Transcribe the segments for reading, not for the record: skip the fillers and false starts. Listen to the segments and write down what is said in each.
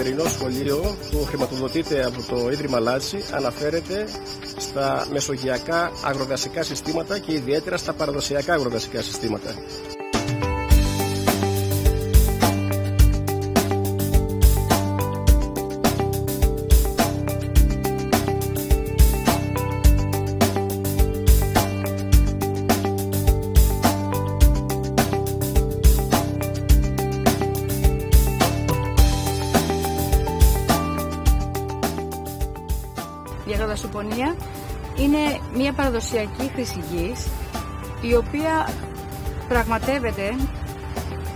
σημερινό σχολείο που χρηματοδοτείται από το Ίδρυμα Λάτση αναφέρεται στα μεσογειακά αγροδασικά συστήματα και ιδιαίτερα στα παραδοσιακά αγροδασικά συστήματα. Η αγροδασοπονία είναι μια παραδοσιακή χρήση γης, η οποία πραγματεύεται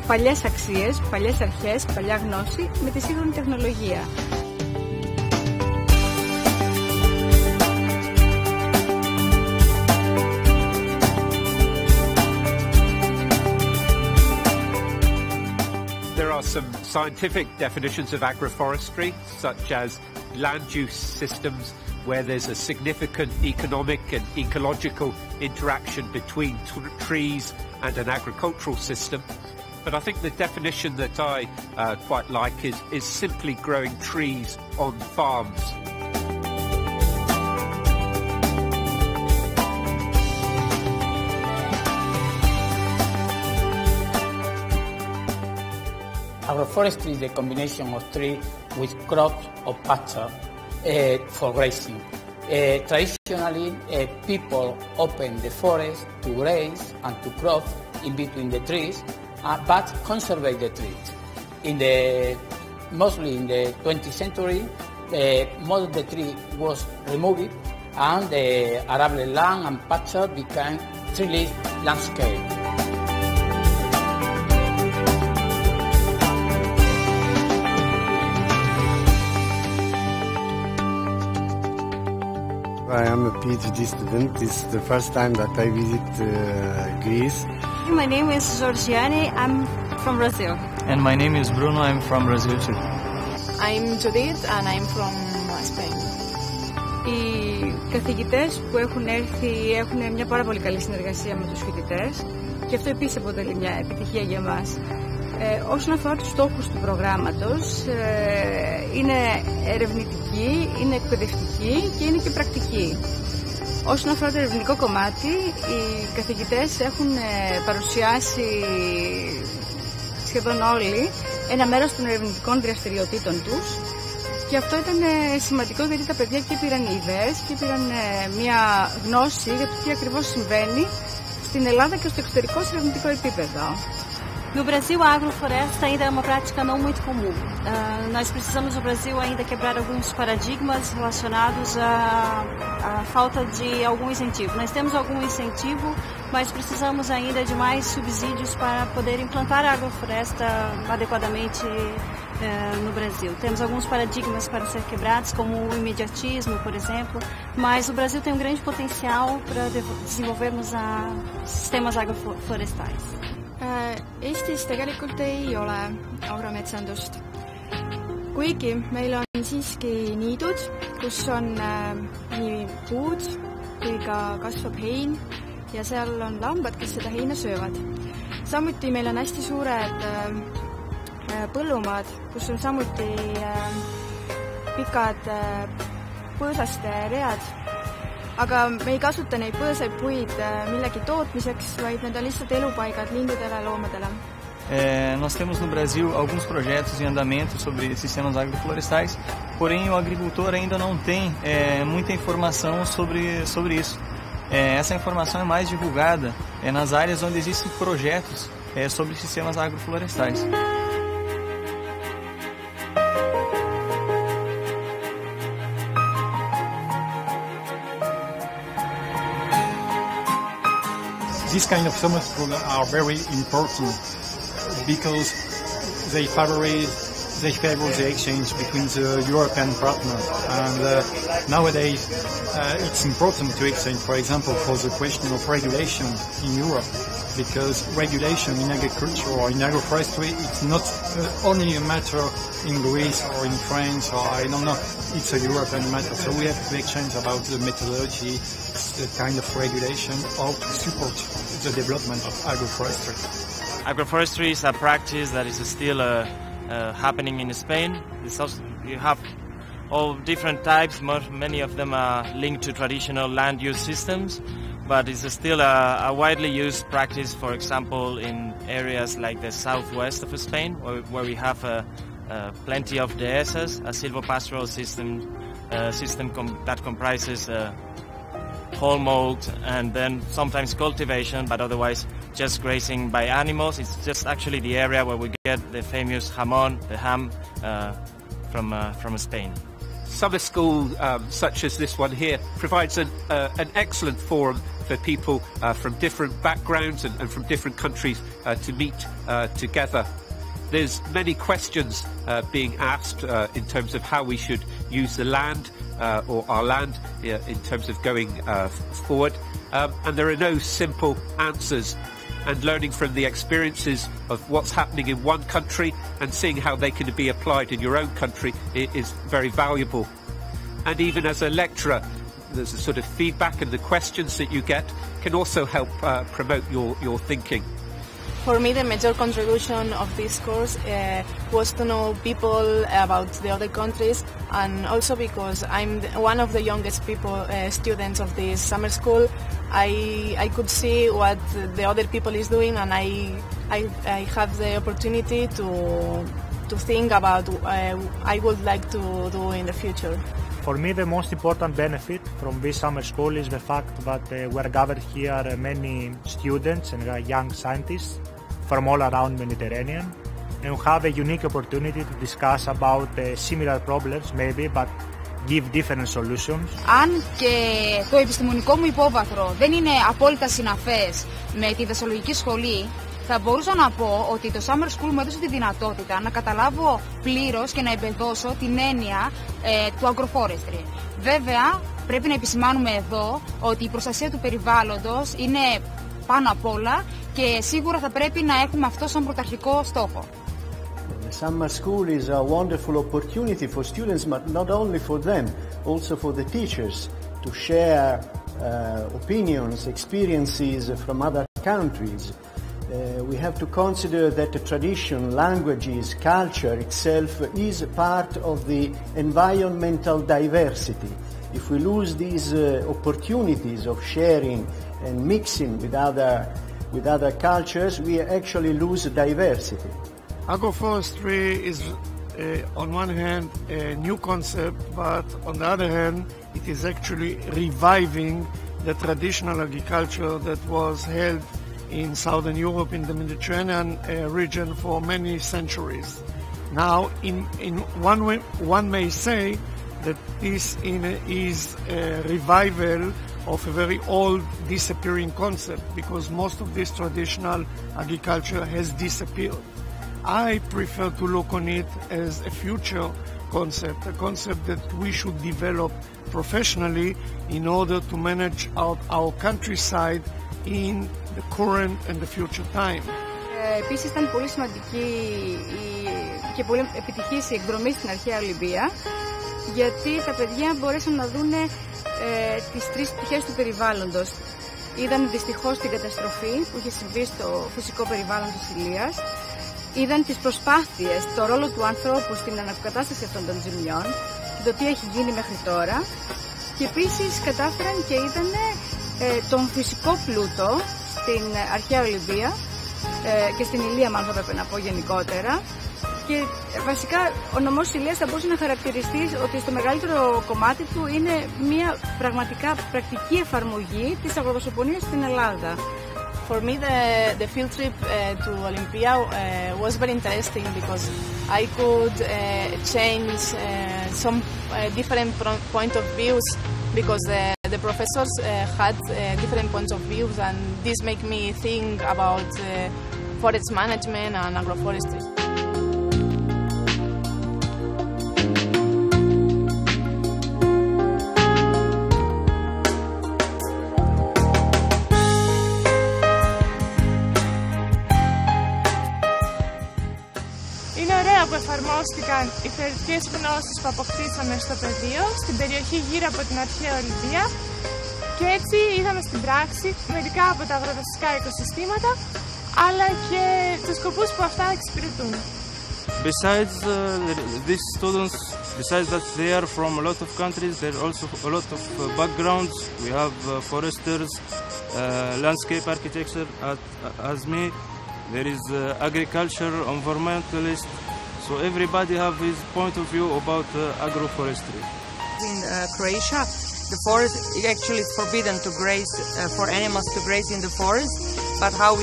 παλιές αξίες, παλιές αρχές, παλιά γνώση με τη σύγχρονη τεχνολογία. There are some scientific definitions of agroforestry, such as land use systems where there's a significant economic and ecological interaction between trees and an agricultural system. But I think the definition that I quite like is simply growing trees on farms. Agroforestry is a combination of tree with crops or pasture for grazing. Traditionally, people open the forest to graze and to crop in between the trees, but conserve the trees. Mostly in the 20th century, most of the tree was removed and the arable land and pasture became tree landscape. I am a PhD student. This is the first time that I visit Greece. My name is Georgiani. I'm from Brazil. And my name is Bruno. I'm from Brazil too. I'm Judith and I'm from Spain. Οι καθηγητές που έχουν έρθει έχουν μια πάρα πολύ καλή συνεργασία με τους φοιτητές και αυτό επίσης αποτελεί μια επιτυχία για μας. Όσον αφορά τους στόχους του προγράμματος, είναι ερευνητική, είναι εκπαιδευτική και είναι και πρακτική. Όσον αφορά το ερευνητικό κομμάτι, οι καθηγητές έχουν παρουσιάσει σχεδόν όλοι ένα μέρος των ερευνητικών δραστηριοτήτων τους και αυτό ήταν σημαντικό γιατί τα παιδιά και πήραν ιδέες και πήραν μια γνώση για το τι ακριβώς συμβαίνει στην Ελλάδα και στο εξωτερικό σε ερευνητικό επίπεδο. No Brasil, a agrofloresta ainda é uma prática não muito comum. Nós precisamos no Brasil ainda quebrar alguns paradigmas relacionados à falta de algum incentivo. Nós temos algum incentivo, mas precisamos ainda de mais subsídios para poder implantar a agrofloresta adequadamente no Brasil. Temos alguns paradigmas para ser quebrados, como o imediatismo, por exemplo, mas o Brasil tem um grande potencial para desenvolvermos sistemas agroflorestais. Eestis tegelikult ei ole agrometsandust, kuigi meil on siiski niidud, kus on nii puud kui ka kasvab hein ja seal on lambad, kes seda heina söövad. Samuti meil on hästi suured põllumaad, kus on samuti pikad põõsaste read. Aga me ei kasuta neid põõsaid puid millegi tootmiseks, vaid need on lihtsalt elupaigad lindudele, loomadele. Nós temos no Brasil alguns projetos em andamento sobre sistemas agroflorestais, porém o agricultor ainda não tem muita informação sobre isso. Essa informação é mais divulgada nas áreas onde existem projetos sobre sistemas agroflorestais. These kind of summits are very important because they favor the exchange between the European partners. And nowadays, it's important to exchange, for example, for the question of regulation in Europe, because regulation in agriculture or in agroforestry, it's not only a matter in Greece or in France or I don't know, it's a European matter. So we have to exchange about the methodology, the kind of regulation, or to support the development of agroforestry. Agroforestry is a practice that is still happening in Spain. You have all different types. Many of them are linked to traditional land use systems, but it's still a widely used practice, for example, in areas like the southwest of Spain, where we have plenty of dehesas, a silvopastoral system that comprises whole mold and then sometimes cultivation, but otherwise just grazing by animals. It's just actually the area where we get the famous jamón, the ham, from Spain. Summer school, such as this one here, provides an excellent forum for people from different backgrounds and from different countries to meet together. There's many questions being asked in terms of how we should use the land or our land in terms of going forward, and there are no simple answers. And learning from the experiences of what's happening in one country and seeing how they can be applied in your own country is very valuable. And even as a lecturer, there's a sort of feedback, and the questions that you get can also help promote your thinking. For me, the major contribution of this course was to know people about the other countries, and also because I'm one of the youngest students of this summer school, I could see what the other people is doing, and I have the opportunity to think about what I would like to do in the future. For me, the most important benefit from this summer school is the fact that we're gathered here many students and young scientists from all around Mediterranean, and we have a unique opportunity to discuss about similar problems maybe, but give different solutions. Αν και το επιστημονικό μου υπόβαθρο δεν είναι απόλυτα συναφές με τη δασολογική σχολή, θα μπορούσα να πω ότι το Summer School μου έδωσε τη δυνατότητα να καταλάβω πλήρως και να εμπεδώσω την έννοια του Agroforestry. Βέβαια, πρέπει να επισημάνουμε εδώ ότι η προστασία του περιβάλλοντος είναι πάνω απ' όλα και σίγουρα θα πρέπει να έχουμε αυτό σαν πρωταρχικό στόχο. The summer school is a wonderful opportunity for students, but not only for them, also for the teachers to share opinions, experiences from other countries. We have to consider that the tradition, languages, culture itself is part of the environmental diversity. If we lose these opportunities of sharing and mixing with other cultures, we actually lose diversity. Agroforestry is, on one hand, a new concept, but on the other hand, it is actually reviving the traditional agriculture that was held in Southern Europe, in the Mediterranean region for many centuries. Now, in one way, one may say that this is a revival of a very old, disappearing concept, because most of this traditional agriculture has disappeared. I prefer to look on it as a future concept, a concept that we should develop professionally in order to manage our countryside in the current and the future time. Επίσης ήταν πολύ σημαντική και πολύ επιτυχής η εκδρομή στην αρχαία Ολυμπία, γιατί τα παιδιά μπορέσαν να δούνε τις τρεις πτυχές του περιβάλλοντος. Είδαν δυστυχώς την καταστροφή που είχε συμβεί στο φυσικό περιβάλλον της Ηλίας, είδαν τις προσπάθειες, το ρόλο του ανθρώπου στην αναποκατάσταση αυτών των ζημιών, το τι έχει γίνει μέχρι τώρα, και επίσης κατάφεραν και είδαν τον φυσικό πλούτο στην αρχαία Ολυμπία και στην Ηλία, μάλλον θα πρέπει να πω γενικότερα. Και βασικά ο νομός της Ηλίας θα μπορούσε να χαρακτηριστεί ότι στο μεγαλύτερο κομμάτι του είναι μια πραγματικά πρακτική εφαρμογή της αγροδασοπονίας στην Ελλάδα. For me, the field trip to Olympia was very interesting because I could change some different point of views, because the professors had different points of views, and this made me think about forest management and agroforestry. Που εφαρμόστηκαν οι θεωρητικές γνώσεις που αποκτήσαμε στο πεδίο, στην περιοχή γύρω από την αρχαία Ολυμπία, και έτσι είδαμε στην πράξη μερικά από τα αγροδασικά οικοσυστήματα, αλλά και τους σκοπούς που αυτά εξυπηρετούν. Besides these students, besides that they are from a lot of countries, there are also a lot of backgrounds. We have foresters, landscape architecture as me. There is agriculture, environmentalist. So everybody have his point of view about agroforestry. In Croatia, the forest actually is forbidden to graze for animals to graze in the forest. But how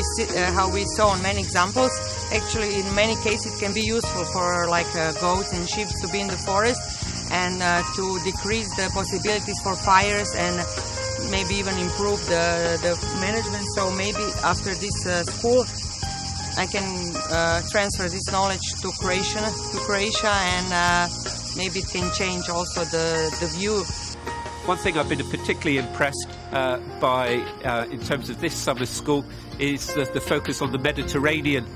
we saw on many examples, actually in many cases it can be useful for like goats and sheep to be in the forest and to decrease the possibilities for fires and maybe even improve the management. So maybe after this school I can transfer this knowledge to Croatia and maybe it can change also the view. One thing I've been particularly impressed by in terms of this summer school is the focus on the Mediterranean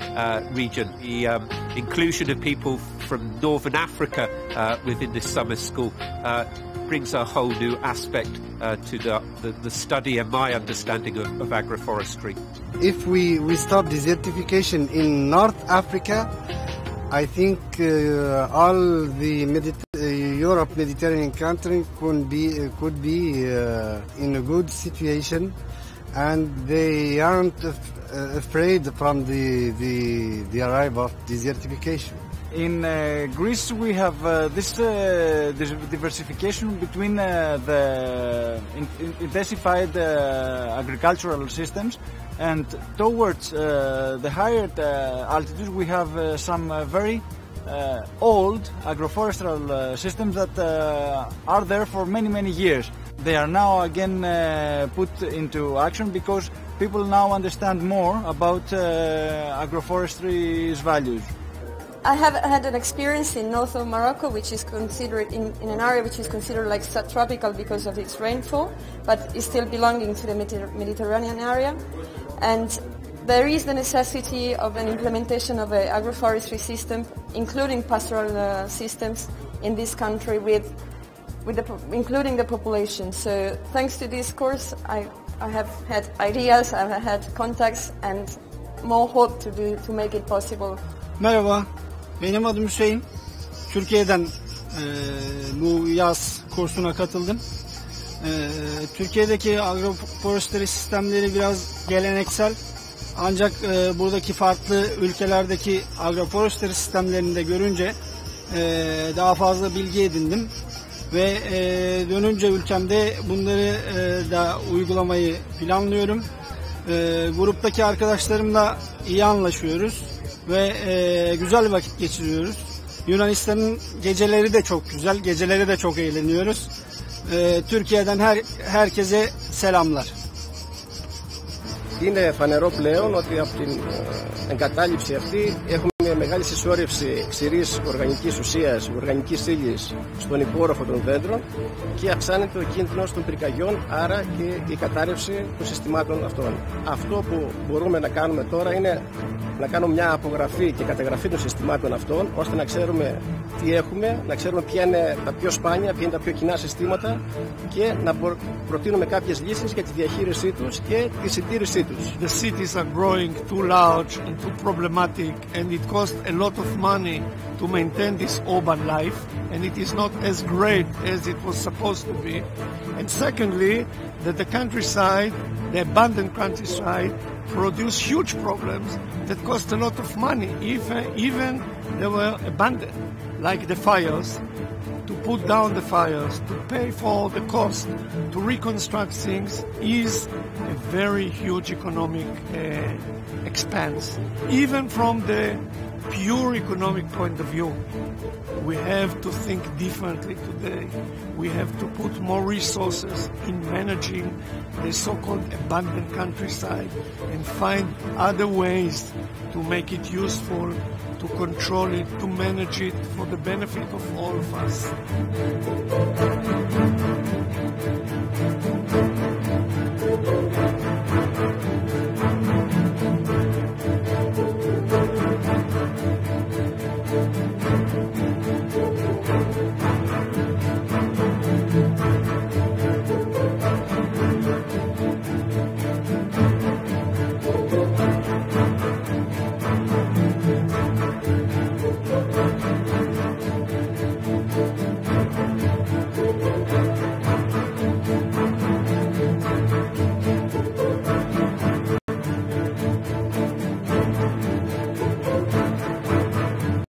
region. The inclusion of people from Northern Africa within this summer school brings a whole new aspect to the study and my understanding of agroforestry. If we stop desertification in North Africa, I think all the Europe Mediterranean country could be in a good situation, and they aren't afraid from the arrival of desertification. In Greece, we have this diversification between the intensified agricultural systems, and towards the higher altitudes we have some very old agroforestral systems that are there for many years. They are now again put into action because people now understand more about agroforestry's values. I have had an experience in north of Morocco, which is considered in an area which is considered like subtropical because of its rainfall, but is still belonging to the Mediterranean area. And there is the necessity of an implementation of an agroforestry system, including pastoral systems in this country, including the population. So thanks to this course, I have had ideas, I have had contacts, and more hope to make it possible. Merhaba, benim adım Hüseyin. Türkiye'den bu yaz kursuna katıldım. Türkiye'deki agroforestry sistemleri biraz geleneksel. Ancak buradaki farklı ülkelerdeki agroforestry sistemlerini de görünce daha fazla bilgi edindim. Ve dönünce ülkemde bunları da uygulamayı planlıyorum. Gruptaki arkadaşlarımla iyi anlaşıyoruz ve güzel vakit geçiriyoruz. Yunanistan'ın geceleri de çok güzel, geceleri de çok eğleniyoruz. Türkiye'den herkese selamlar. Είναι φανερό πλέον ότι από την εγκατάλειψη αυτή έχουμε μεγάλη συσσόρευση ξηρής οργανικής ουσίας, οργανικής ύλης στον υπόρροφο των δέντρων και αυξάνεται ο κίνδυνος των πυρκαγιών, άρα και η κατάρρευση των συστημάτων αυτών. Αυτό που μπορούμε να κάνουμε τώρα είναι να κάνουμε μια απογραφή και καταγραφή των συστημάτων αυτών, ώστε να ξέρουμε τι έχουμε, να ξέρουμε ποια είναι τα πιο σπάνια, ποια είναι τα πιο κοινά συστήματα και να προτείνουμε κάποιες λύσεις για τη διαχείρισή τους και τη συντήρησή τους. The cities are growing too large and too problematic, and it costs a lot of money to maintain this urban life, and it is not as great as it was supposed to be. And secondly, that the countryside, the abandoned countryside, produce huge problems that cost a lot of money, even they were abandoned, like the fires. To put down the fires, to pay for the cost, to reconstruct things is a very huge economic expense. Even from the pure economic point of view, we have to think differently today. We have to put more resources in managing the so-called abandoned countryside and find other ways to make it useful, to control it, to manage it for the benefit of all of us.